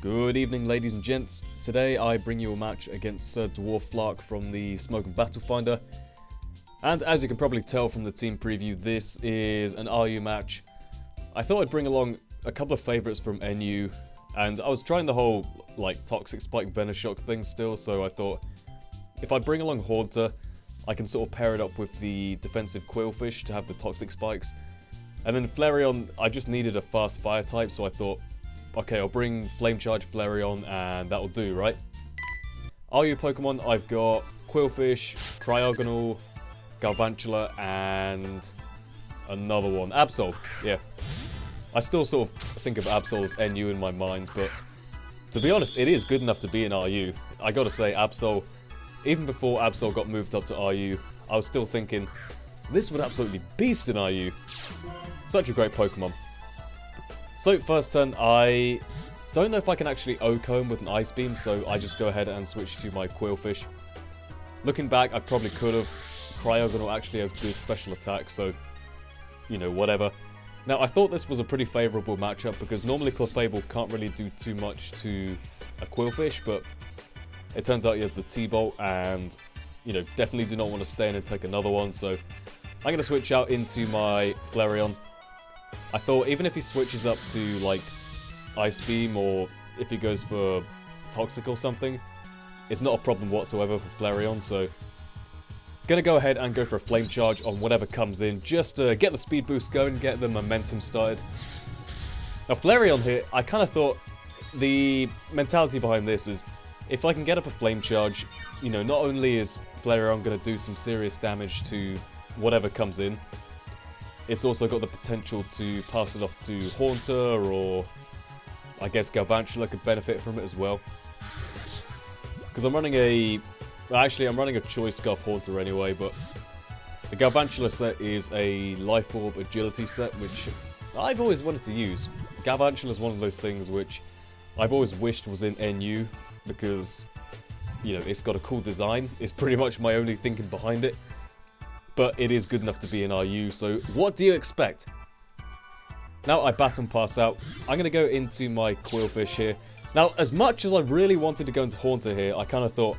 Good evening, ladies and gents. Today I bring you a match against SirDwarfFlark from the Smoke and Battle Finder. And as you can probably tell from the team preview, this is an RU match. I thought I'd bring along a couple of favourites from NU, and I was trying the whole Toxic Spike Venoshock thing still, so I thought if I bring along Haunter, I can sort of pair it up with the defensive Quillfish to have the Toxic Spikes. And then Flareon, I just needed a fast fire type, so I thought, okay, I'll bring Flame Charge Flareon and that'll do, right? RU Pokemon, I've got Quillfish, Cryogonal, Galvantula, and another one. Absol, yeah. I still sort of think of Absol as NU in my mind, but to be honest, it is good enough to be in RU. I gotta say, Absol, even before Absol got moved up to RU, I was still thinking, this would absolutely beast in RU. Such a great Pokemon. So, first turn, I don't know if I can actually O-Comb with an Ice Beam, so I just go ahead and switch to my Quillfish. Looking back, I probably could have. Cryogonal actually has good special attack, so, you know, whatever. Now, I thought this was a pretty favourable matchup, because normally Clefable can't really do too much to a Quillfish, but it turns out he has the T-Bolt, and, you know, definitely do not want to stay in and take another one, so I'm going to switch out into my Flareon. I thought even if he switches up to, Ice Beam, or if he goes for Toxic or something, it's not a problem whatsoever for Flareon, so gonna go ahead and go for a Flame Charge on whatever comes in, just to get the speed boost going, get the momentum started. Now Flareon here, I kind of thought the mentality behind this is, if I can get up a Flame Charge, you know, not only is Flareon gonna do some serious damage to whatever comes in, it's also got the potential to pass it off to Haunter, or I guess Galvantula could benefit from it as well. Because I'm running a... Actually, I'm running a Choice Scarf Haunter anyway, but the Galvantula set is a Life Orb Agility set, which I've always wanted to use. Galvantula is one of those things which I've always wished was in NU, because, you know, it's got a cool design. It's pretty much my only thinking behind it. But it is good enough to be in RU, so what do you expect? Now I Baton Pass out, I'm going to go into my Quillfish here. Now, as much as I really wanted to go into Haunter here, I kind of thought,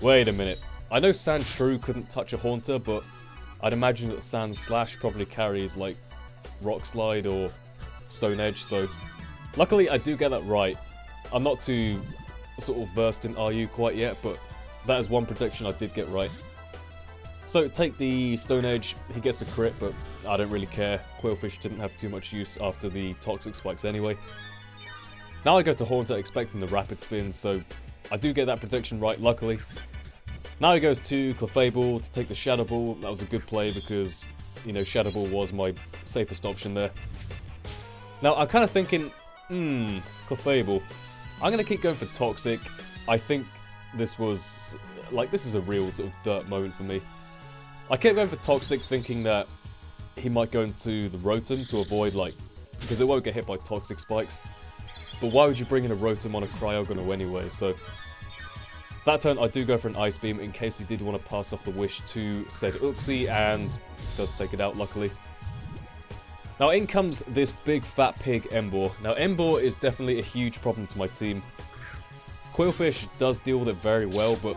wait a minute, I know Sandshrew couldn't touch a Haunter, but I'd imagine that Sand Slash probably carries, Rock Slide or Stone Edge, so luckily I do get that right. I'm not too sort of versed in RU quite yet, but that is one prediction I did get right. So, take the Stone Edge, he gets a crit, but I don't really care. Quillfish didn't have too much use after the Toxic Spikes anyway. Now I go to Haunter expecting the Rapid Spin, so I do get that prediction right, luckily. Now he goes to Clefable to take the Shadow Ball. That was a good play because, you know, Shadow Ball was my safest option there. Now I'm kind of thinking, Clefable. I'm going to keep going for Toxic. I think this was, this is a real sort of dirt moment for me. I kept going for Toxic thinking that he might go into the Rotom to avoid, because it won't get hit by Toxic Spikes. But why would you bring in a Rotom on a Cryogonal anyway? So, that turn I do go for an Ice Beam in case he did want to pass off the Wish to said Uxie, and does take it out luckily. Now in comes this big fat pig Emboar. Now Emboar is definitely a huge problem to my team. Quillfish does deal with it very well, but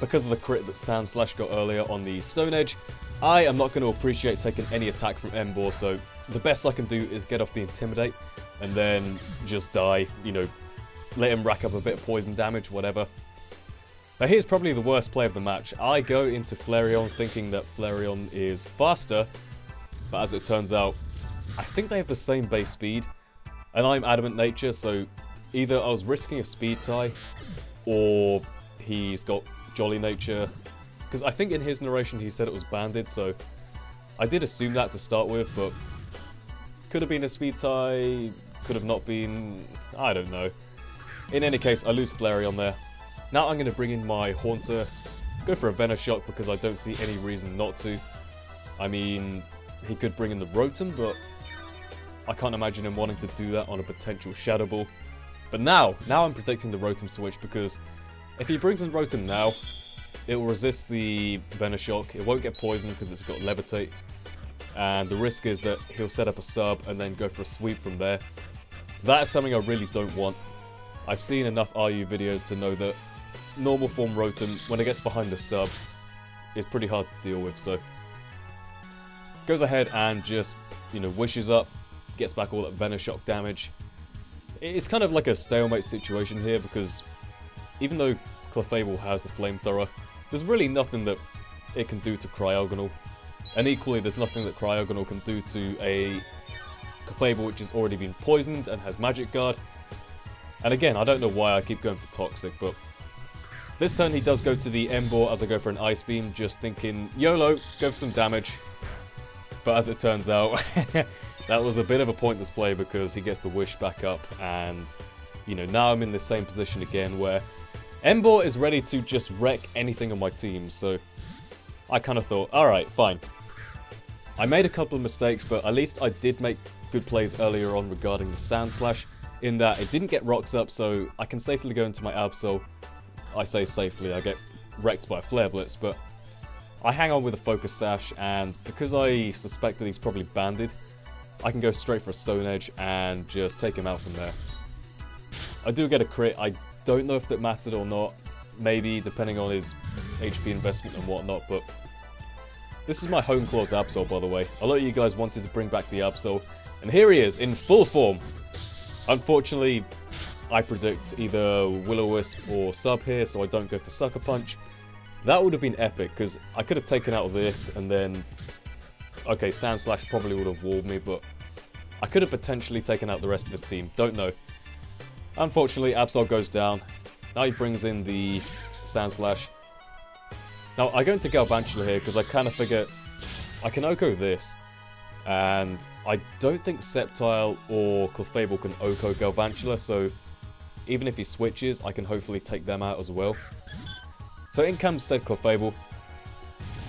because of the crit that Sand Slash got earlier on the Stone Edge, I am not going to appreciate taking any attack from Emboar, so the best I can do is get off the Intimidate, and then just die, you know, let him rack up a bit of poison damage, whatever. Now here's probably the worst play of the match. I go into Flareon thinking that Flareon is faster, but as it turns out, I think they have the same base speed, and I'm Adamant Nature, so either I was risking a speed tie, or he's got Jolly Nature, because I think in his narration he said it was banded, so I did assume that to start with, but could have been a speed tie, could have not been, I don't know. In any case, I lose Flareon there. Now I'm going to bring in my Haunter, go for a Venoshock because I don't see any reason not to. I mean, he could bring in the Rotom, but I can't imagine him wanting to do that on a potential Shadow Ball. But now I'm predicting the Rotom switch, because if he brings in Rotom now, it will resist the Venoshock, it won't get poisoned because it's got Levitate, and the risk is that he'll set up a sub and then go for a sweep from there. That is something I really don't want. I've seen enough RU videos to know that normal form Rotom, when it gets behind the sub, is pretty hard to deal with, so... Goes ahead and just, you know, wishes up, gets back all that Venoshock damage. It's kind of like a stalemate situation here, because even though Clefable has the Flamethrower, there's really nothing that it can do to Cryogonal. And equally, there's nothing that Cryogonal can do to a Clefable which has already been poisoned and has Magic Guard. And again, I don't know why I keep going for Toxic, but this turn he does go to the Emboar as I go for an Ice Beam, just thinking, YOLO, go for some damage. But as it turns out, that was a bit of a pointless play because he gets the Wish back up, and, you know, now I'm in the same position again where Emboar is ready to just wreck anything on my team, so I kind of thought, alright, fine. I made a couple of mistakes, but at least I did make good plays earlier on regarding the Sand Slash, in that it didn't get rocks up, so I can safely go into my Absol. I say safely, I get wrecked by a Flare Blitz, but I hang on with a Focus Sash, and because I suspect that he's probably banded, I can go straight for a Stone Edge and just take him out from there. I do get a crit. I don't know if that mattered or not, maybe depending on his HP investment and whatnot, but this is my Hone Claws Absol, by the way. A lot of you guys wanted to bring back the Absol, and here he is in full form. Unfortunately, I predict either Will-O-Wisp or Sub here, so I don't go for Sucker Punch. That would have been epic, because I could have taken out this, and then... Okay, Sand Slash probably would have walled me, but I could have potentially taken out the rest of his team. Don't know. Unfortunately, Absol goes down. Now he brings in the Sand Slash. Now, I go into Galvantula here, because I kind of figure I can Oko this. And I don't think Sceptile or Clefable can Oko Galvantula, so even if he switches, I can hopefully take them out as well. So in comes said Clefable.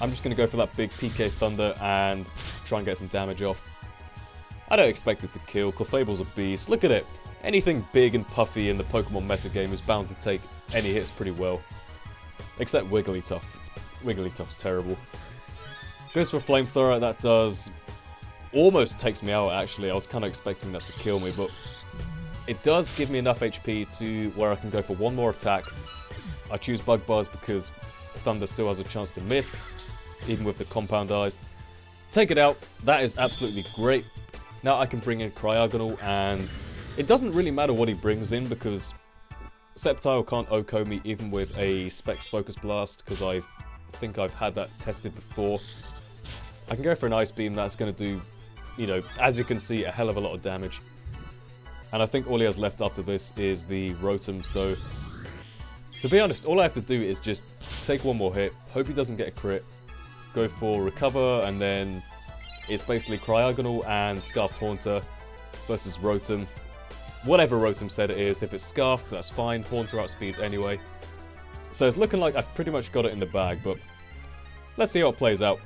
I'm just going to go for that big PK Thunder and try and get some damage off. I don't expect it to kill. Clefable's a beast. Look at it. Anything big and puffy in the Pokemon metagame is bound to take any hits pretty well. Except Wigglytuff. Wigglytuff's terrible. Goes for Flamethrower. That does... almost takes me out, actually. I was kind of expecting that to kill me, but it does give me enough HP to where I can go for one more attack. I choose Bug Buzz because Thunder still has a chance to miss, even with the Compound Eyes. Take it out. That is absolutely great. Now I can bring in Cryogonal, and it doesn't really matter what he brings in because Sceptile can't Oko me even with a Specs Focus Blast, because I think I've had that tested before. I can go for an Ice Beam. That's going to do, you know, as you can see, a hell of a lot of damage. And I think all he has left after this is the Rotom, so to be honest, all I have to do is just take one more hit, hope he doesn't get a crit, go for Recover, and then it's basically Cryogonal and Scarfed Haunter versus Rotom. Whatever Rotom said it is, if it's Scarfed, that's fine, Haunter outspeeds anyway. So it's looking like I've pretty much got it in the bag, but let's see how it plays out.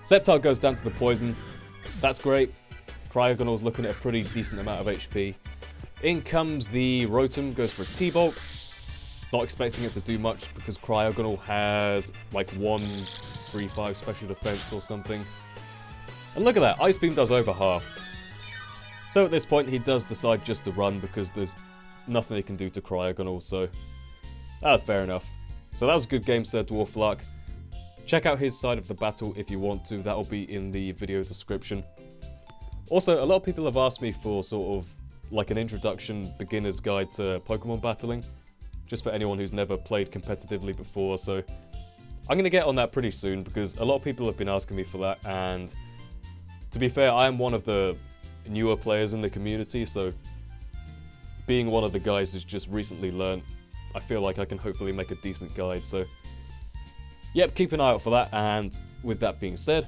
Sceptile goes down to the Poison. That's great. Cryogonal's looking at a pretty decent amount of HP. In comes the Rotom, goes for a T-Bolt. Not expecting it to do much because Cryogonal has like 1-3-5 special defense or something. And look at that, Ice Beam does over half. So at this point he does decide just to run because there's nothing he can do to Cryogonal, so that's fair enough. So that was a good game, SirDwarfFlark. Check out his side of the battle if you want to, that'll be in the video description. Also, a lot of people have asked me for sort of like an introduction beginner's guide to Pokemon battling, just for anyone who's never played competitively before, so I'm going to get on that pretty soon because a lot of people have been asking me for that, and to be fair, I am one of the newer players in the community, so being one of the guys who's just recently learnt, I feel like I can hopefully make a decent guide, so yep, keep an eye out for that, and with that being said,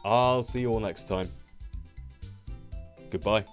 I'll see you all next time. Goodbye.